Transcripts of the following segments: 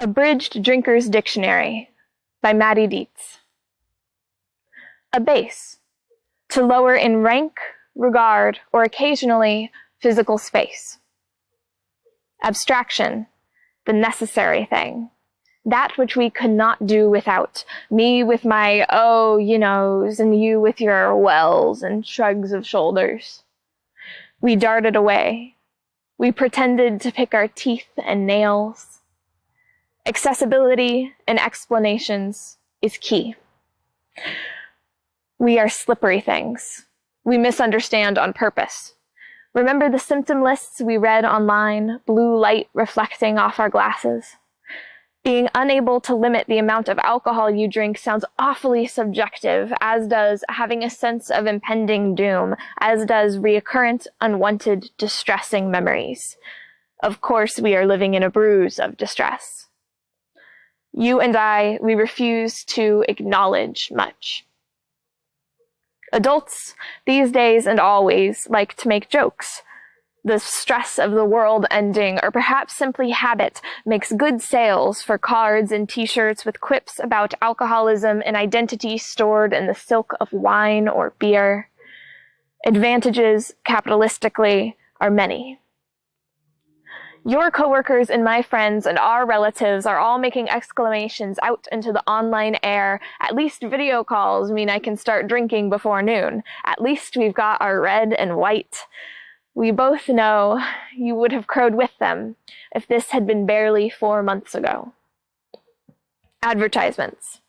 Abridged Drinker's Dictionary by Maddy Dietz. Abase, to lower in rank, regard, or occasionally physical space. Abstraction, the necessary thing, that which we could not do without, me with my oh, you knows, and you with your wells and shrugs of shoulders. We darted away. We pretended to pick our teeth and nails. Accessibility and explanations is key. We are slippery things. We misunderstand on purpose. Remember the symptom lists we read online, blue light reflecting off our glasses? Being unable to limit the amount of alcohol you drink sounds awfully subjective, as does having a sense of impending doom, as does recurrent, unwanted, distressing memories. Of course, we are living in a bruise of distress. You and I, we refuse to acknowledge much. Adults, these days and always, like to make jokes. The stress of the world ending, or perhaps simply habit, makes good sales for cards and t-shirts with quips about alcoholism and identity stored in the silk of wine or beer. Advantages, capitalistically, are many. Your coworkers and my friends and our relatives are all making exclamations out into the online air. At least video calls mean I can start drinking before noon. At least we've got our red and white. We both know you would have crowed with them if this had been barely 4 months ago. Advertisements.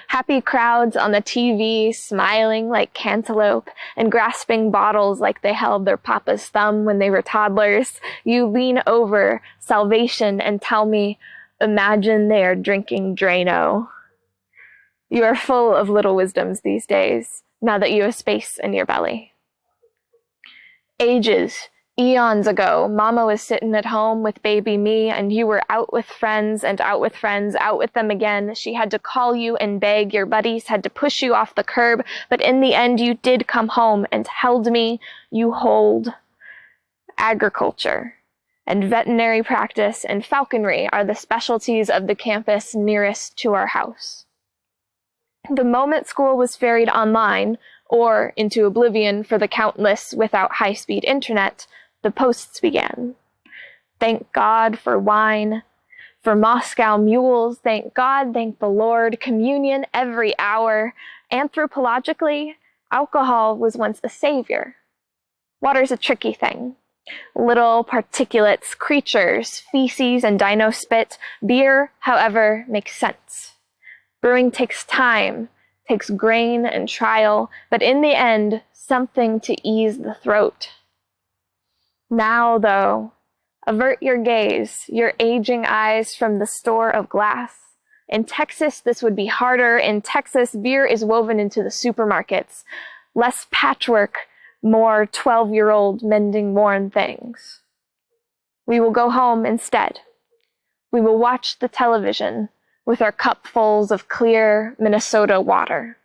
Happy crowds on the TV, smiling like cantaloupe and grasping bottles like they held their papa's thumb when they were toddlers. You lean over salvation and tell me, imagine they are drinking Drano. You are full of little wisdoms these days, now that you have space in your belly. Ages, eons ago, Mama was sitting at home with baby me, and you were out with friends and out with friends, out with them again. She had to call you and beg. Your buddies had to push you off the curb, but in the end you did come home and held me. You hold. Agriculture and veterinary practice and falconry are the specialties of the campus nearest to our house. The moment school was ferried online, or into oblivion for the countless without high-speed internet, the posts began. Thank God for wine, for Moscow mules, thank God, thank the Lord, communion every hour. Anthropologically, alcohol was once a savior. Water's a tricky thing. Little particulates, creatures, feces, and dino spit. Beer, however, makes sense. Brewing takes time, takes grain and trial, but in the end, something to ease the throat. Now, though, avert your gaze, your aging eyes from the store of glass. In Texas, this would be harder. In Texas, beer is woven into the supermarkets. Less patchwork, more 12-year-old mending worn things. We will go home instead. We will watch the television with our cupfuls of clear Minnesota water.